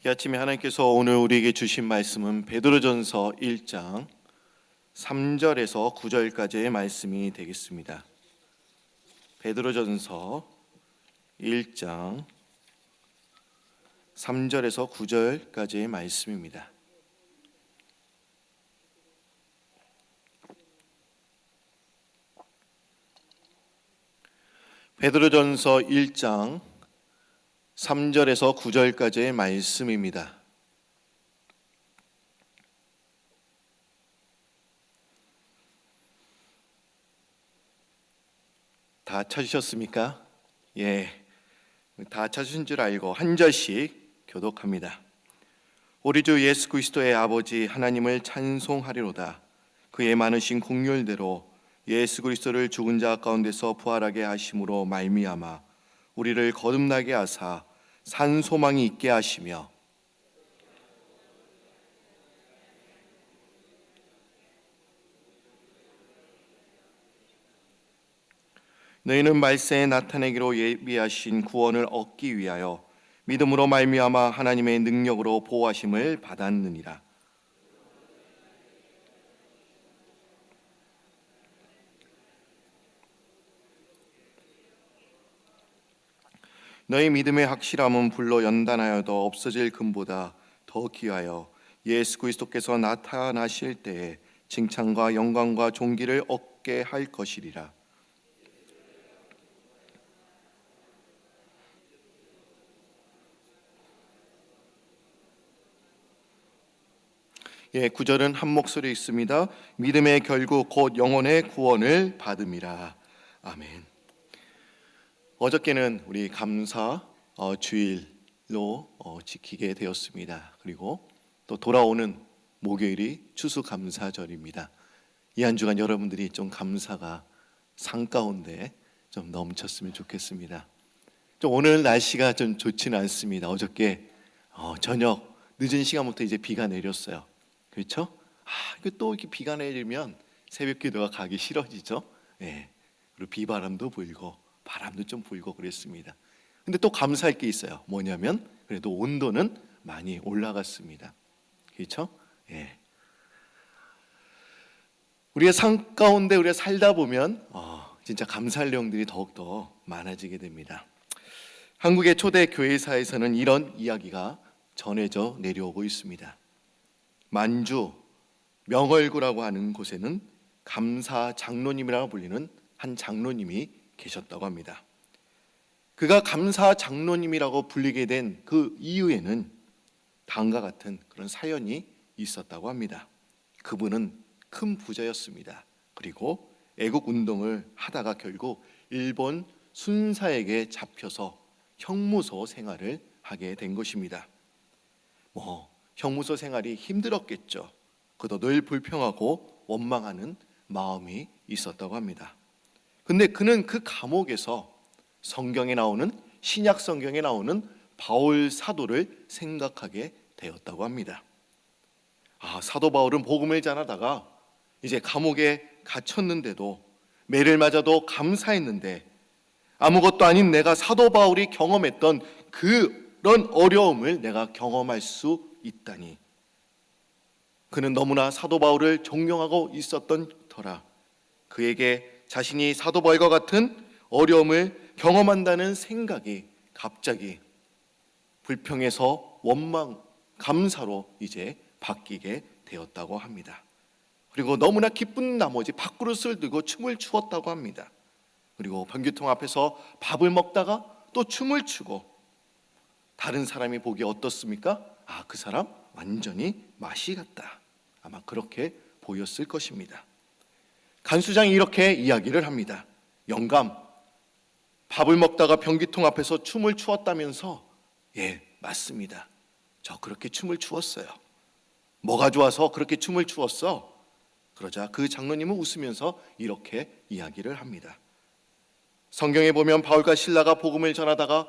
이 아침에 하나님께서 오늘 우리에게 주신 말씀은 베드로전서 1장 3절에서 9절까지의 말씀이 되겠습니다. 베드로전서 1장 3절에서 9절까지의 말씀입니다. 베드로전서 1장 3절에서 9절까지의 말씀입니다. 다 찾으셨습니까? 예, 다 찾으신 줄 알고 한 절씩 교독합니다. 우리 주 예수 그리스도의 아버지 하나님을 찬송하리로다. 그의 많으신 긍휼대로 예수 그리스도를 죽은 자 가운데서 부활하게 하심으로 말미암아 우리를 거듭나게 하사 산 소망이 있게 하시며 너희는 말세에 나타내기로 예비하신 구원을 얻기 위하여 믿음으로 말미암아 하나님의 능력으로 보호하심을 받았느니라. 너희 믿음의 확실함은 불로 연단하여도 없어질 금보다 더 귀하여 예수 그리스도께서 나타나실 때에 칭찬과 영광과 존귀를 얻게 할 것이리라. 예, 9절은 한 목소리 있습니다. 믿음의 결국 곧 영혼의 구원을 받음이라. 아멘. 어저께는 우리 감사 주일로 지키게 되었습니다. 그리고 또 돌아오는 목요일이 추수감사절입니다. 이 한 주간 여러분들이 좀 감사가 상 가운데 좀 넘쳤으면 좋겠습니다. 좀 오늘 날씨가 좀 좋지는 않습니다. 어저께 저녁 늦은 시간부터 이제 비가 내렸어요. 그렇죠? 또 이렇게 비가 내리면 새벽기도가 가기 싫어지죠. 예. 그리고 비바람도 불고 바람도 좀 불고 그랬습니다. 근데 또 감사할 게 있어요. 뭐냐면 그래도 온도는 많이 올라갔습니다. 그렇죠? 예. 우리가 산 가운데 우리가 살다 보면 진짜 감사할 내용들이 더욱더 많아지게 됩니다. 한국의 초대 교회사에서는 이런 이야기가 전해져 내려오고 있습니다. 만주 명월구라고 하는 곳에는 감사 장로님이라고 불리는 한 장로님이 계셨다고 합니다. 그가 감사 장로님이라고 불리게 된 그 이유에는 다음과 같은 그런 사연이 있었다고 합니다. 그분은 큰 부자였습니다. 그리고 애국 운동을 하다가 결국 일본 순사에게 잡혀서 형무소 생활을 하게 된 것입니다. 형무소 생활이 힘들었겠죠. 그도 늘 불평하고 원망하는 마음이 있었다고 합니다. 근데 그는 그 감옥에서 성경에 나오는 신약 성경에 나오는 바울 사도를 생각하게 되었다고 합니다. 사도 바울은 복음을 전하다가 이제 감옥에 갇혔는데도 매를 맞아도 감사했는데 아무것도 아닌 내가 사도 바울이 경험했던 그런 어려움을 내가 경험할 수 있다니. 그는 너무나 사도 바울을 존경하고 있었던 터라 그에게 자신이 사도 바울과 같은 어려움을 경험한다는 생각이 갑자기 불평에서 원망, 감사로 이제 바뀌게 되었다고 합니다. 그리고 너무나 기쁜 나머지 밥그릇을 들고 춤을 추었다고 합니다. 그리고 변기통 앞에서 밥을 먹다가 또 춤을 추고 다른 사람이 보기에 어떻습니까? 그 사람 완전히 맛이 갔다. 아마 그렇게 보였을 것입니다. 간수장이 이렇게 이야기를 합니다. 영감, 밥을 먹다가 변기통 앞에서 춤을 추었다면서? 예, 맞습니다. 저 그렇게 춤을 추었어요. 뭐가 좋아서 그렇게 춤을 추었어? 그러자 그 장로님은 웃으면서 이렇게 이야기를 합니다. 성경에 보면 바울과 실라가 복음을 전하다가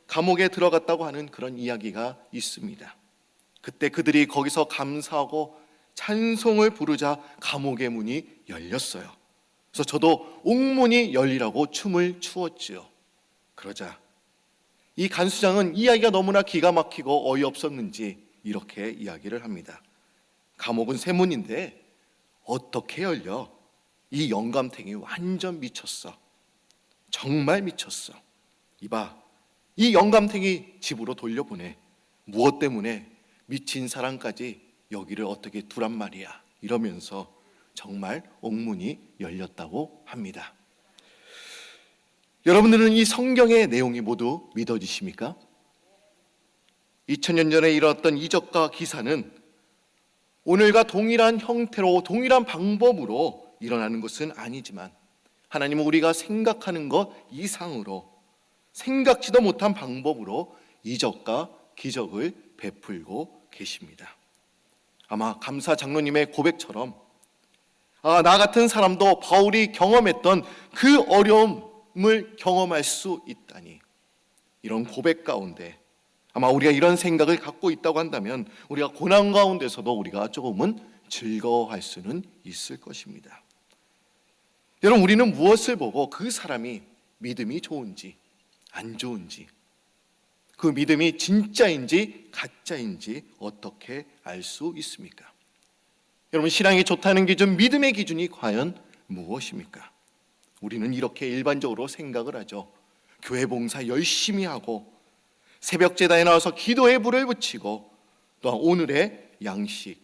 감옥에 들어갔다고 하는 그런 이야기가 있습니다. 그때 그들이 거기서 감사하고 찬송을 부르자 감옥의 문이 열렸어요. 그래서 저도 옥문이 열리라고 춤을 추었지요. 그러자 이 간수장은 이야기가 너무나 기가 막히고 어이없었는지 이렇게 이야기를 합니다. 감옥은 세 문인데 어떻게 열려? 이 영감탱이 완전 미쳤어. 정말 미쳤어. 이봐, 이 영감탱이 집으로 돌려보내. 무엇 때문에? 미친 사람까지 여기를 어떻게 두란 말이야. 이러면서 정말 옥문이 열렸다고 합니다. 여러분들은 이 성경의 내용이 모두 믿어지십니까? 2000년 전에 일어났던 이적과 기사는 오늘과 동일한 형태로 동일한 방법으로 일어나는 것은 아니지만 하나님은 우리가 생각하는 것 이상으로 생각지도 못한 방법으로 이적과 기적을 베풀고 계십니다. 아마 감사 장로님의 고백처럼 나 같은 사람도 바울이 경험했던 그 어려움을 경험할 수 있다니, 이런 고백 가운데 아마 우리가 이런 생각을 갖고 있다고 한다면 우리가 고난 가운데서도 우리가 조금은 즐거워할 수는 있을 것입니다. 여러분, 우리는 무엇을 보고 그 사람이 믿음이 좋은지 안 좋은지, 그 믿음이 진짜인지 가짜인지 어떻게 알 수 있습니까? 여러분, 신앙이 좋다는 기준, 믿음의 기준이 과연 무엇입니까? 우리는 이렇게 일반적으로 생각을 하죠. 교회 봉사 열심히 하고 새벽 제단에 나와서 기도에 불을 붙이고 또한 오늘의 양식,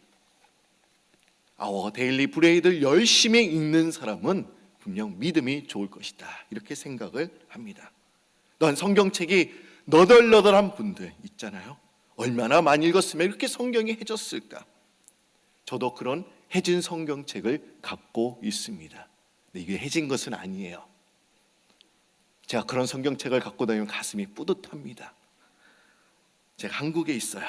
아워 데일리 브레이드를 열심히 읽는 사람은 분명 믿음이 좋을 것이다, 이렇게 생각을 합니다. 또한 성경책이 너덜너덜한 분들 있잖아요. 얼마나 많이 읽었으면 이렇게 성경이 해졌을까? 저도 그런 해진 성경책을 갖고 있습니다. 근데 이게 해진 것은 아니에요. 제가 그런 성경책을 갖고 다니면 가슴이 뿌듯합니다. 제가 한국에 있어요.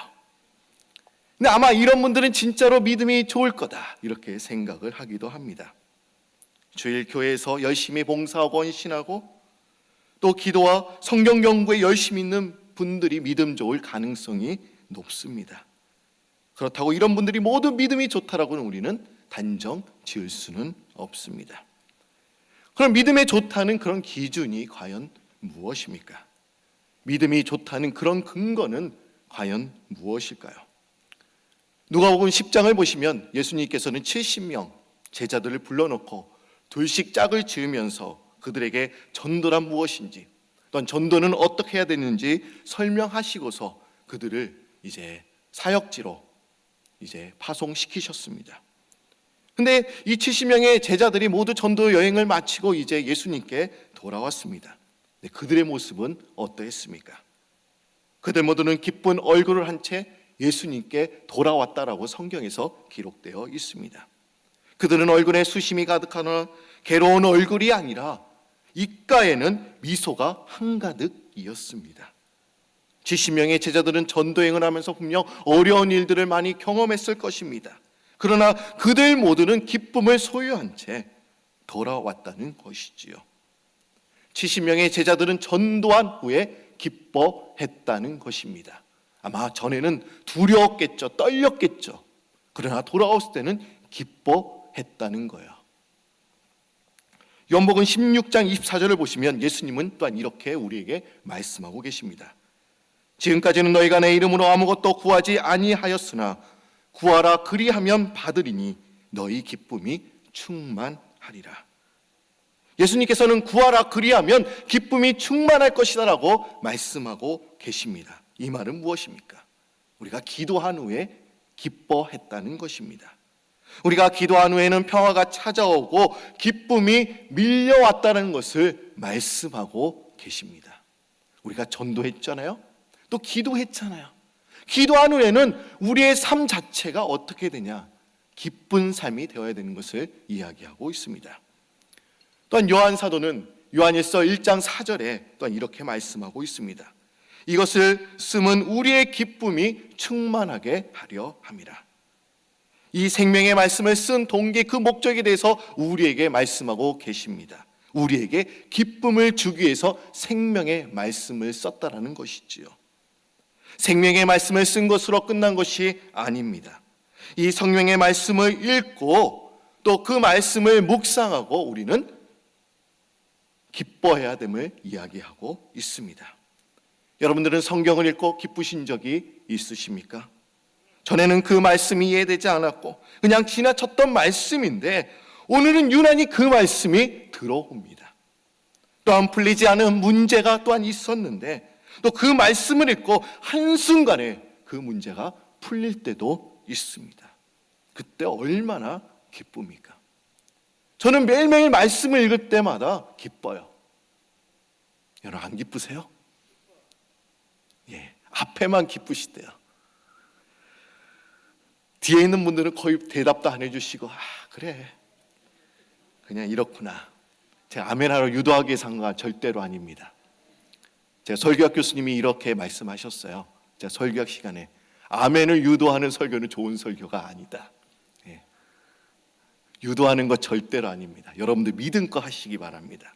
근데 아마 이런 분들은 진짜로 믿음이 좋을 거다, 이렇게 생각을 하기도 합니다. 주일 교회에서 열심히 봉사하고 헌신하고 또 기도와 성경 연구에 열심히 있는 분들이 믿음 좋을 가능성이 높습니다. 그렇다고 이런 분들이 모두 믿음이 좋다라고는 우리는 단정 지을 수는 없습니다. 그럼 믿음에 좋다는 그런 기준이 과연 무엇입니까? 믿음이 좋다는 그런 근거는 과연 무엇일까요? 누가복음 10장을 보시면 예수님께서는 70명 제자들을 불러놓고 둘씩 짝을 지으면서 그들에게 전도란 무엇인지, 또한 전도는 어떻게 해야 되는지 설명하시고서 그들을 이제 사역지로 이제 파송시키셨습니다. 근데 이 70명의 제자들이 모두 전도 여행을 마치고 이제 예수님께 돌아왔습니다. 근데 그들의 모습은 어떠했습니까? 그들 모두는 기쁜 얼굴을 한 채 예수님께 돌아왔다라고 성경에서 기록되어 있습니다. 그들은 얼굴에 수심이 가득하나 괴로운 얼굴이 아니라 입가에는 미소가 한가득이었습니다. 70명의 제자들은 전도행을 하면서 분명 어려운 일들을 많이 경험했을 것입니다. 그러나 그들 모두는 기쁨을 소유한 채 돌아왔다는 것이지요. 70명의 제자들은 전도한 후에 기뻐했다는 것입니다. 아마 전에는 두려웠겠죠, 떨렸겠죠. 그러나 돌아왔을 때는 기뻐했다는 거예요. 요한복음 16장 24절을 보시면 예수님은 또한 이렇게 우리에게 말씀하고 계십니다. 지금까지는 너희가 내 이름으로 아무것도 구하지 아니하였으나 구하라 그리하면 받으리니 너희 기쁨이 충만하리라. 예수님께서는 구하라 그리하면 기쁨이 충만할 것이다 라고 말씀하고 계십니다. 이 말은 무엇입니까? 우리가 기도한 후에 기뻐했다는 것입니다. 우리가 기도한 후에는 평화가 찾아오고 기쁨이 밀려왔다는 것을 말씀하고 계십니다. 우리가 전도했잖아요. 또 기도했잖아요. 기도한 후에는 우리의 삶 자체가 어떻게 되냐? 기쁜 삶이 되어야 되는 것을 이야기하고 있습니다. 또한 요한 사도는 요한일서 1장 4절에 또한 이렇게 말씀하고 있습니다. 이것을 쓰면 우리의 기쁨이 충만하게 하려 함이라. 이 생명의 말씀을 쓴 동기, 그 목적에 대해서 우리에게 말씀하고 계십니다. 우리에게 기쁨을 주기 위해서 생명의 말씀을 썼다라는 것이지요. 생명의 말씀을 쓴 것으로 끝난 것이 아닙니다. 이 성령의 말씀을 읽고 또 그 말씀을 묵상하고 우리는 기뻐해야 됨을 이야기하고 있습니다. 여러분들은 성경을 읽고 기쁘신 적이 있으십니까? 전에는 그 말씀이 이해되지 않았고 그냥 지나쳤던 말씀인데 오늘은 유난히 그 말씀이 들어옵니다. 또한 풀리지 않은 문제가 또한 있었는데 또 그 말씀을 읽고 한순간에 그 문제가 풀릴 때도 있습니다. 그때 얼마나 기쁩니까? 저는 매일매일 말씀을 읽을 때마다 기뻐요. 여러분 안 기쁘세요? 예, 앞에만 기쁘시대요. 뒤에 있는 분들은 거의 대답도 안 해주시고 그래 그냥 이렇구나. 제가 아멘하러 유도하기 위해서 한 건 절대로 아닙니다. 제가 설교학 교수님이 이렇게 말씀하셨어요. 제가 설교학 시간에 아멘을 유도하는 설교는 좋은 설교가 아니다. 예. 유도하는 것 절대로 아닙니다. 여러분들 믿음껏 하시기 바랍니다.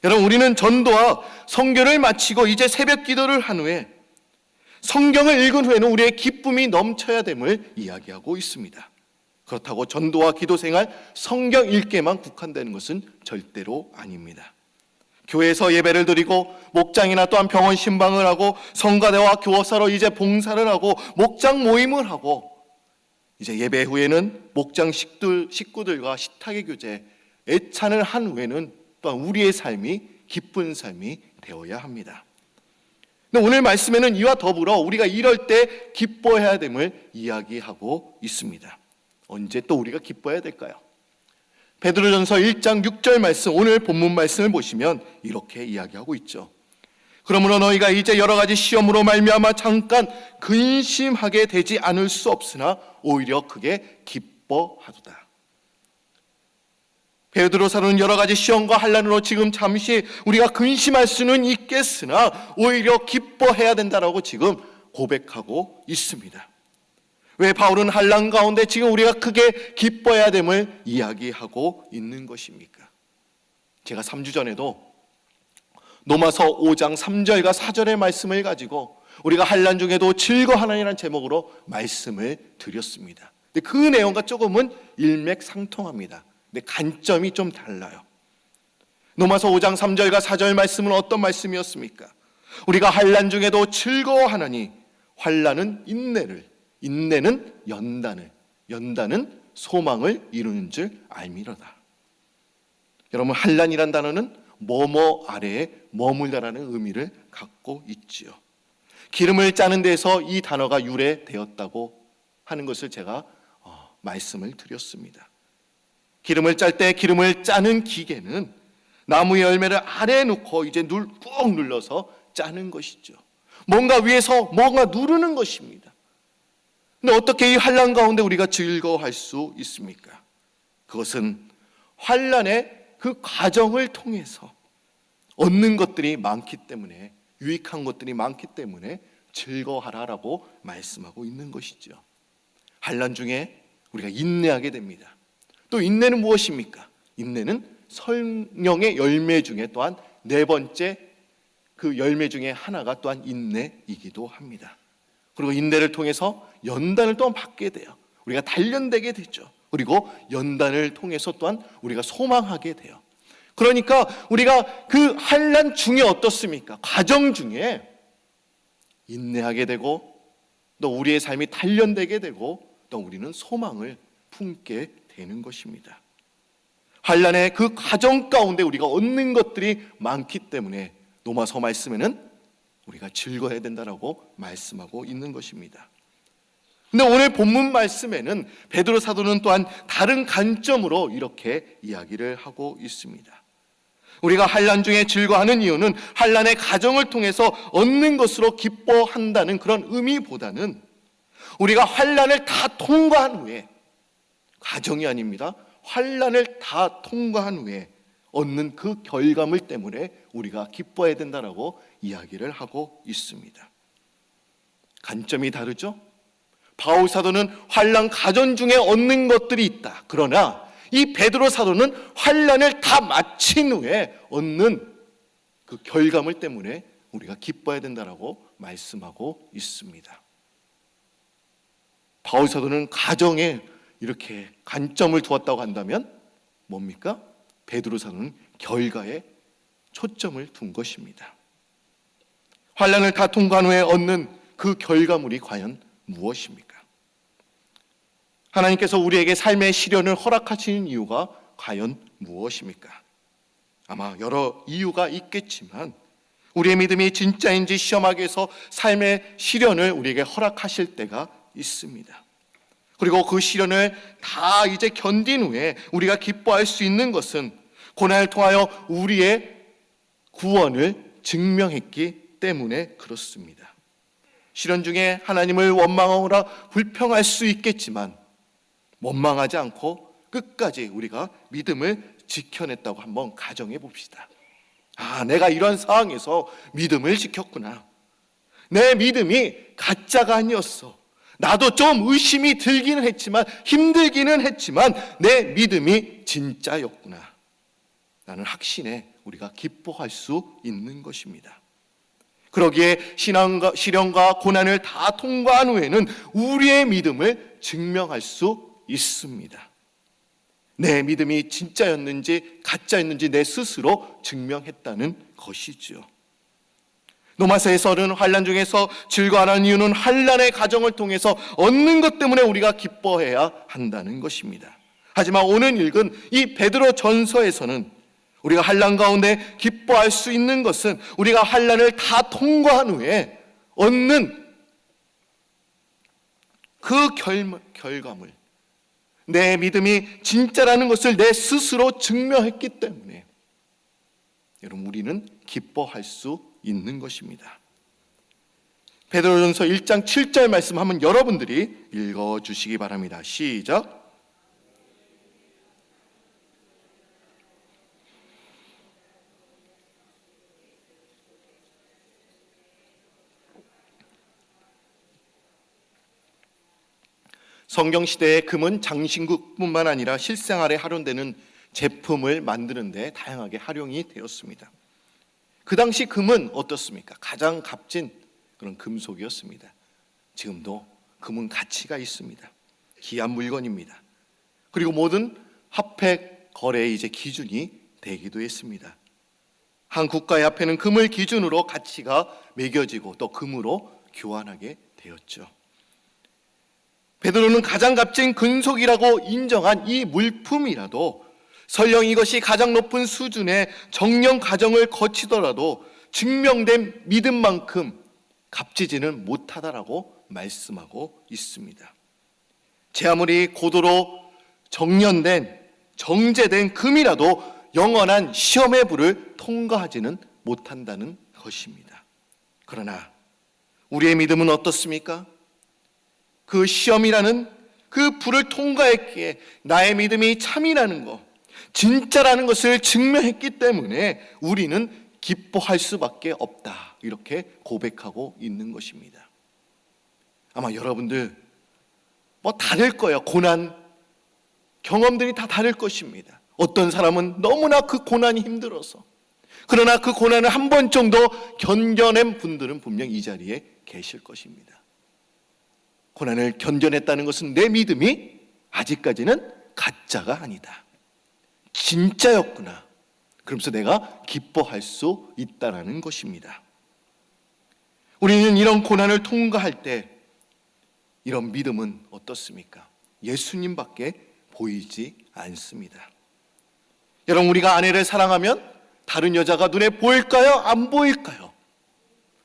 여러분 우리는 전도와 선교를 마치고 이제 새벽 기도를 한 후에 성경을 읽은 후에는 우리의 기쁨이 넘쳐야 됨을 이야기하고 있습니다. 그렇다고 전도와 기도 생활, 성경 읽기에만 국한되는 것은 절대로 아닙니다. 교회에서 예배를 드리고 목장이나 또한 병원 신방을 하고 성가대와 교사로 이제 봉사를 하고 목장 모임을 하고 이제 예배 후에는 목장 식구들과 식탁의 교제, 애찬을 한 후에는 또한 우리의 삶이 기쁜 삶이 되어야 합니다. 근데 오늘 말씀에는 이와 더불어 우리가 이럴 때 기뻐해야 됨을 이야기하고 있습니다. 언제 또 우리가 기뻐해야 될까요? 베드로전서 1장 6절 말씀, 오늘 본문 말씀을 보시면 이렇게 이야기하고 있죠. 그러므로 너희가 이제 여러 가지 시험으로 말미암아 잠깐 근심하게 되지 않을 수 없으나 오히려 크게 기뻐하도다. 베드로사는 여러 가지 시험과 환난으로 지금 잠시 우리가 근심할 수는 있겠으나 오히려 기뻐해야 된다라고 지금 고백하고 있습니다. 왜 바울은 환난 가운데 지금 우리가 크게 기뻐해야 됨을 이야기하고 있는 것입니까? 제가 3주 전에도 로마서 5장 3절과 4절의 말씀을 가지고 우리가 환난 중에도 즐거워하나이라는 제목으로 말씀을 드렸습니다. 근데 그 내용과 조금은 일맥상통합니다. 근데 관점이 좀 달라요. 로마서 5장 3절과 4절 말씀은 어떤 말씀이었습니까? 우리가 환난 중에도 즐거워하나니 환난은 인내를, 인내는 연단을, 연단은 소망을 이루는 줄 알미로다. 여러분 환난이란 단어는 뭐뭐 아래에 머물다라는 의미를 갖고 있지요. 기름을 짜는 데서 이 단어가 유래되었다고 하는 것을 제가 말씀을 드렸습니다. 기름을 짤 때 기름을 짜는 기계는 나무의 열매를 아래에 놓고 이제 꾹 눌러서 짜는 것이죠. 뭔가 위에서 뭔가 누르는 것입니다. 근데 어떻게 이 환난 가운데 우리가 즐거워할 수 있습니까? 그것은 환난의 그 과정을 통해서 얻는 것들이 많기 때문에, 유익한 것들이 많기 때문에 즐거워하라라고 말씀하고 있는 것이죠. 환난 중에 우리가 인내하게 됩니다. 또 인내는 무엇입니까? 인내는 성령의 열매 중에 또한 네 번째 그 열매 중에 하나가 또한 인내이기도 합니다. 그리고 인내를 통해서 연단을 또한 받게 돼요. 우리가 단련되게 되죠. 그리고 연단을 통해서 또한 우리가 소망하게 돼요. 그러니까 우리가 그 환난 중에 어떻습니까? 과정 중에 인내하게 되고 또 우리의 삶이 단련되게 되고 또 우리는 소망을 품게 되는 것입니다. 환난의 그 과정 가운데 우리가 얻는 것들이 많기 때문에 로마서 말씀에는 우리가 즐거워해야 된다라고 말씀하고 있는 것입니다. 근데 오늘 본문 말씀에는 베드로 사도는 또한 다른 관점으로 이렇게 이야기를 하고 있습니다. 우리가 환난 중에 즐거워하는 이유는 환난의 과정을 통해서 얻는 것으로 기뻐한다는 그런 의미보다는 우리가 환난을 다 통과한 후에, 과정이 아닙니다, 환난을 다 통과한 후에 얻는 그 결과물 때문에 우리가 기뻐해야 된다라고 이야기를 하고 있습니다. 관점이 다르죠? 바울 사도는 환난 과정 중에 얻는 것들이 있다. 그러나 이 베드로 사도는 환난을 다 마친 후에 얻는 그 결과물 때문에 우리가 기뻐해야 된다라고 말씀하고 있습니다. 바울 사도는 과정에 이렇게 관점을 두었다고 한다면 뭡니까? 베드로 사도는 결과에 초점을 둔 것입니다. 환난을 다 통과한 후에 얻는 그 결과물이 과연 무엇입니까? 하나님께서 우리에게 삶의 시련을 허락하시는 이유가 과연 무엇입니까? 아마 여러 이유가 있겠지만 우리의 믿음이 진짜인지 시험하기 위해서 삶의 시련을 우리에게 허락하실 때가 있습니다. 그리고 그 시련을 다 이제 견딘 후에 우리가 기뻐할 수 있는 것은 고난을 통하여 우리의 구원을 증명했기 때문에 그렇습니다. 시련 중에 하나님을 원망하거나 불평할 수 있겠지만 원망하지 않고 끝까지 우리가 믿음을 지켜냈다고 한번 가정해 봅시다. 내가 이런 상황에서 믿음을 지켰구나. 내 믿음이 가짜가 아니었어. 나도 좀 의심이 들기는 했지만, 힘들기는 했지만 내 믿음이 진짜였구나. 나는 확신해 우리가 기뻐할 수 있는 것입니다. 그러기에 시련과 고난을 다 통과한 후에는 우리의 믿음을 증명할 수 있습니다. 내 믿음이 진짜였는지 가짜였는지 내 스스로 증명했다는 것이죠. 로마서에서는 환난 중에서 즐거워하는 이유는 환난의 과정을 통해서 얻는 것 때문에 우리가 기뻐해야 한다는 것입니다. 하지만 오늘 읽은 이 베드로 전서에서는 우리가 환난 가운데 기뻐할 수 있는 것은 우리가 환난을 다 통과한 후에 얻는 그 결과물, 내 믿음이 진짜라는 것을 내 스스로 증명했기 때문에 여러분 우리는 기뻐할 수 있는 것입니다. 베드로전서 1장 7절 말씀 한번 여러분들이 읽어주시기 바랍니다. 시작. 성경시대의 금은 장신구뿐만 아니라 실생활에 활용되는 제품을 만드는 데 다양하게 활용이 되었습니다. 그 당시 금은 어떻습니까? 가장 값진 그런 금속이었습니다. 지금도 금은 가치가 있습니다. 귀한 물건입니다. 그리고 모든 화폐 거래의 이제 기준이 되기도 했습니다. 한 국가의 화폐는 금을 기준으로 가치가 매겨지고 또 금으로 교환하게 되었죠. 베드로는 가장 값진 금속이라고 인정한 이 물품이라도 설령 이것이 가장 높은 수준의 정령 과정을 거치더라도 증명된 믿음만큼 값지지는 못하다라고 말씀하고 있습니다. 제 아무리 고도로 정련된 정제된 금이라도 영원한 시험의 불을 통과하지는 못한다는 것입니다. 그러나 우리의 믿음은 어떻습니까? 그 시험이라는 그 불을 통과했기에 나의 믿음이 참이라는 것, 진짜라는 것을 증명했기 때문에 우리는 기뻐할 수밖에 없다. 이렇게 고백하고 있는 것입니다. 아마 여러분들 다를 거예요. 고난 경험들이 다 다를 것입니다. 어떤 사람은 너무나 그 고난이 힘들어서, 그러나 그 고난을 한 번 정도 견뎌낸 분들은 분명 이 자리에 계실 것입니다. 고난을 견뎌냈다는 것은 내 믿음이 아직까지는 가짜가 아니다. 진짜였구나. 그러면서 내가 기뻐할 수 있다는 것입니다. 우리는 이런 고난을 통과할 때 이런 믿음은 어떻습니까? 예수님밖에 보이지 않습니다. 여러분, 우리가 아내를 사랑하면 다른 여자가 눈에 보일까요? 안 보일까요?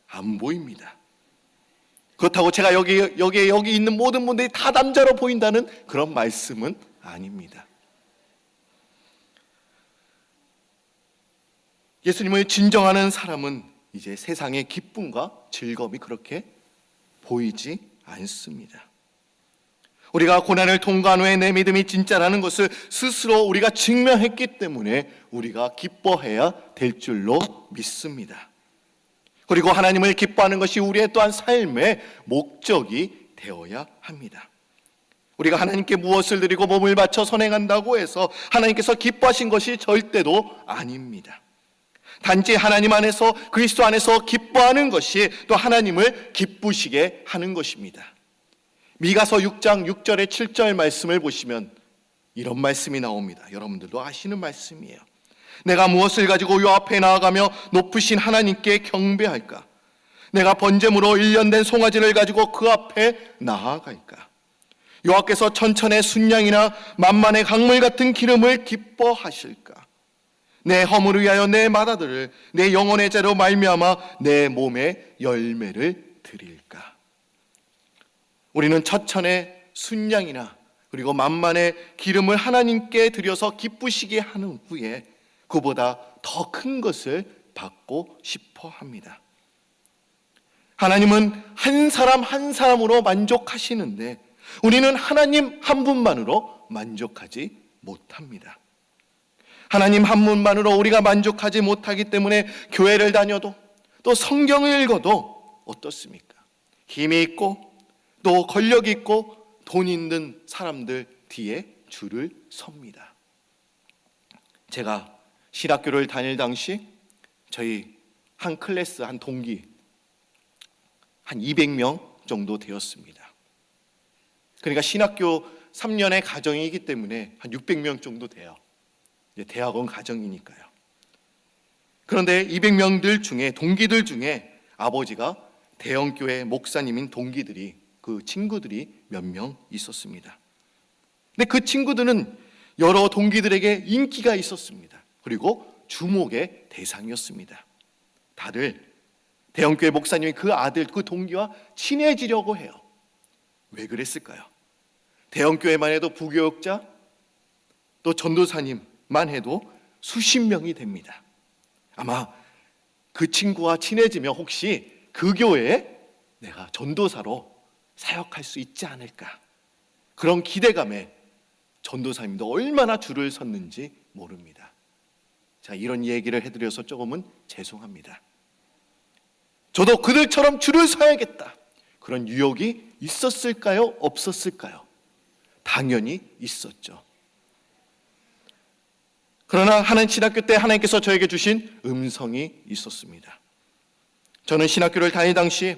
안 보입니다. 그렇다고 제가 여기 있는 모든 분들이 다 남자로 보인다는 그런 말씀은 아닙니다. 예수님을 진정하는 사람은 이제 세상의 기쁨과 즐거움이 그렇게 보이지 않습니다. 우리가 고난을 통과한 후에 내 믿음이 진짜라는 것을 스스로 우리가 증명했기 때문에 우리가 기뻐해야 될 줄로 믿습니다. 그리고 하나님을 기뻐하는 것이 우리의 또한 삶의 목적이 되어야 합니다. 우리가 하나님께 무엇을 드리고 몸을 바쳐 선행한다고 해서 하나님께서 기뻐하신 것이 절대로 아닙니다. 단지 하나님 안에서, 그리스도 안에서 기뻐하는 것이 또 하나님을 기쁘시게 하는 것입니다. 미가서 6장 6절에 7절 말씀을 보시면 이런 말씀이 나옵니다. 여러분들도 아시는 말씀이에요. 내가 무엇을 가지고 요 앞에 나아가며 높으신 하나님께 경배할까? 내가 번제물로 1년 된 송아지를 가지고 그 앞에 나아갈까? 여호와께서 천천의 순양이나 만만의 강물 같은 기름을 기뻐하실까? 내 허물을 위하여 내 맏아들을 내 영혼의 죄로 말미암아 내 몸에 열매를 드릴까? 우리는 천천의 순양이나 그리고 만만의 기름을 하나님께 드려서 기쁘시게 하는 후에 그보다 더 큰 것을 받고 싶어 합니다. 하나님은 한 사람 한 사람으로 만족하시는데 우리는 하나님 한 분만으로 만족하지 못합니다. 하나님 한 분만으로 우리가 만족하지 못하기 때문에 교회를 다녀도 또 성경을 읽어도 어떻습니까? 힘이 있고 또 권력이 있고 돈 있는 사람들 뒤에 줄을 섭니다. 제가 신학교를 다닐 당시 저희 한 클래스 한 동기 한 200명 정도 되었습니다. 그러니까 신학교 3년의 과정이기 때문에 한 600명 정도 돼요. 이제 대학원 과정이니까요. 그런데 200명들 중에 동기들 중에 아버지가 대형교회 목사님인 동기들이 그 친구들이 몇 명 있었습니다. 근데 그 친구들은 여러 동기들에게 인기가 있었습니다. 그리고 주목의 대상이었습니다. 다들 대형교회 목사님이 그 아들, 그 동기와 친해지려고 해요. 왜 그랬을까요? 대형교회만 해도 부교육자, 또 전도사님만 해도 수십 명이 됩니다. 아마 그 친구와 친해지면 혹시 그 교회에 내가 전도사로 사역할 수 있지 않을까, 그런 기대감에 전도사님도 얼마나 줄을 섰는지 모릅니다. 자, 이런 얘기를 해드려서 조금은 죄송합니다. 저도 그들처럼 줄을 서야겠다, 그런 유혹이 있었을까요? 없었을까요? 당연히 있었죠. 그러나 하나님 신학교 때 하나님께서 저에게 주신 음성이 있었습니다. 저는 신학교를 다닐 당시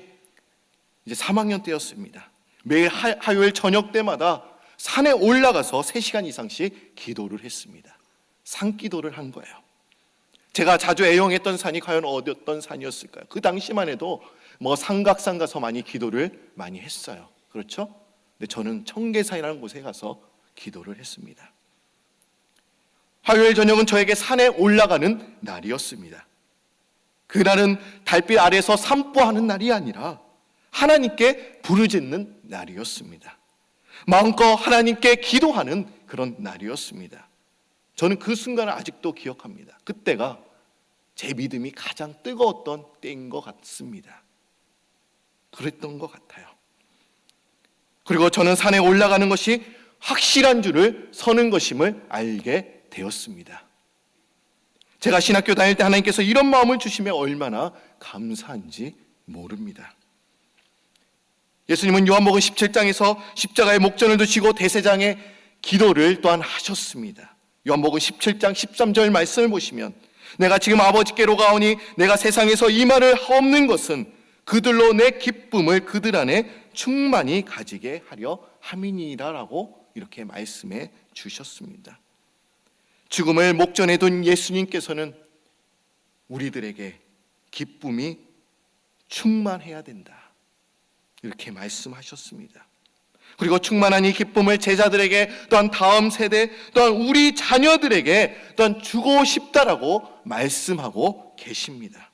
이제 3학년 때였습니다. 매일 화요일 저녁 때마다 산에 올라가서 3시간 이상씩 기도를 했습니다. 산기도를 한 거예요. 제가 자주 애용했던 산이 과연 어디였던 산이었을까요? 그 당시만 해도 뭐 삼각산 가서 많이 기도를 많이 했어요. 그렇죠? 근데 저는 청계산이라는 곳에 가서 기도를 했습니다. 화요일 저녁은 저에게 산에 올라가는 날이었습니다. 그날은 달빛 아래서 산보하는 날이 아니라 하나님께 부르짖는 날이었습니다. 마음껏 하나님께 기도하는 그런 날이었습니다. 저는 그 순간을 아직도 기억합니다. 그때가 제 믿음이 가장 뜨거웠던 때인 것 같습니다. 그랬던 것 같아요. 그리고 저는 산에 올라가는 것이 확실한 줄을 서는 것임을 알게 되었습니다. 제가 신학교 다닐 때 하나님께서 이런 마음을 주시면 얼마나 감사한지 모릅니다. 예수님은 요한복음 17장에서 십자가의 목전을 두시고 대제장의 기도를 또한 하셨습니다. 요한복음 17장 13절 말씀을 보시면 내가 지금 아버지께로 가오니 내가 세상에서 이 말을 하옵는 것은 그들로 내 기쁨을 그들 안에 충만히 가지게 하려 함이니라라고 이렇게 말씀해 주셨습니다. 죽음을 목전에 둔 예수님께서는 우리들에게 기쁨이 충만해야 된다, 이렇게 말씀하셨습니다. 그리고 충만한 이 기쁨을 제자들에게 또한 다음 세대 또한 우리 자녀들에게 또한 주고 싶다라고 말씀하고 계십니다.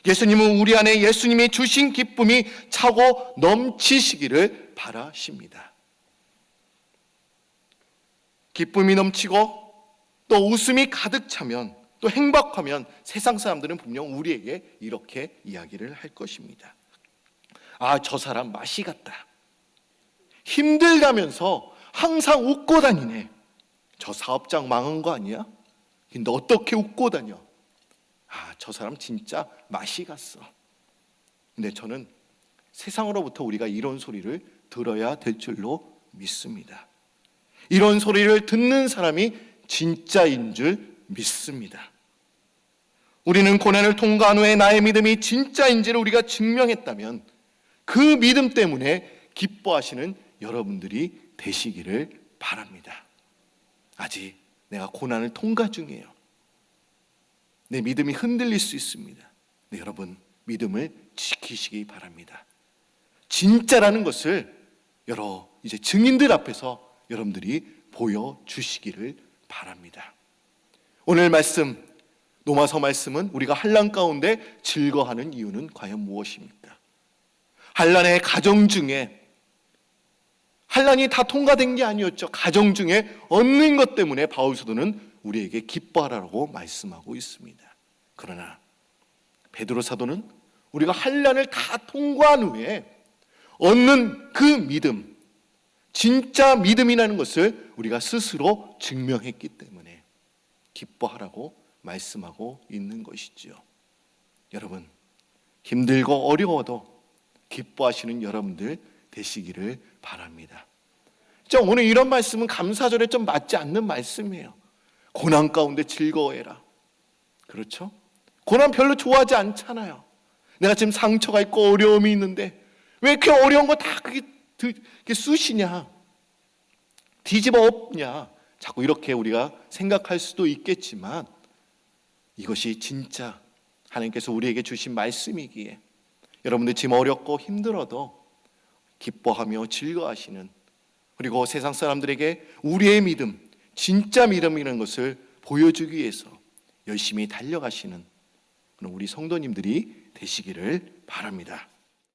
예수님은 우리 안에 예수님이 주신 기쁨이 차고 넘치시기를 바라십니다. 기쁨이 넘치고 또 웃음이 가득 차면 또 행복하면 세상 사람들은 분명 우리에게 이렇게 이야기를 할 것입니다. 아, 저 사람 맛이 같다. 힘들다면서 항상 웃고 다니네. 저 사업장 망한 거 아니야? 근데 어떻게 웃고 다녀? 아, 저 사람 진짜 맛이 갔어. 근데 저는 세상으로부터 우리가 이런 소리를 들어야 될 줄로 믿습니다. 이런 소리를 듣는 사람이 진짜인 줄 믿습니다. 우리는 고난을 통과한 후에 나의 믿음이 진짜인지를 우리가 증명했다면 그 믿음 때문에 기뻐하시는 여러분들이 되시기를 바랍니다. 아직 내가 고난을 통과 중이에요. 내 믿음이 흔들릴 수 있습니다. 네, 여러분, 믿음을 지키시기 바랍니다. 진짜라는 것을 여러 이제 증인들 앞에서 여러분들이 보여주시기를 바랍니다. 오늘 말씀, 로마서 말씀은 우리가 환난 가운데 즐거워하는 이유는 과연 무엇입니까? 환난의 가정 중에, 환난이 다 통과된 게 아니었죠. 가정 중에 얻는 것 때문에 바울 사도는 우리에게 기뻐하라고 말씀하고 있습니다. 그러나 베드로 사도는 우리가 환난을 다 통과한 후에 얻는 그 믿음, 진짜 믿음이라는 것을 우리가 스스로 증명했기 때문에 기뻐하라고 말씀하고 있는 것이지요. 여러분, 힘들고 어려워도 기뻐하시는 여러분들 되시기를 바랍니다. 오늘 이런 말씀은 감사절에 좀 맞지 않는 말씀이에요. 고난 가운데 즐거워해라. 그렇죠? 고난 별로 좋아하지 않잖아요. 내가 지금 상처가 있고 어려움이 있는데 왜 이렇게 어려운 거 다 그게 쑤시냐, 뒤집어 엎냐, 자꾸 이렇게 우리가 생각할 수도 있겠지만 이것이 진짜 하나님께서 우리에게 주신 말씀이기에 여러분들 지금 어렵고 힘들어도 기뻐하며 즐거워하시는, 그리고 세상 사람들에게 우리의 믿음, 진짜 믿음이라는 것을 보여주기 위해서 열심히 달려가시는 그런 우리 성도님들이 되시기를 바랍니다.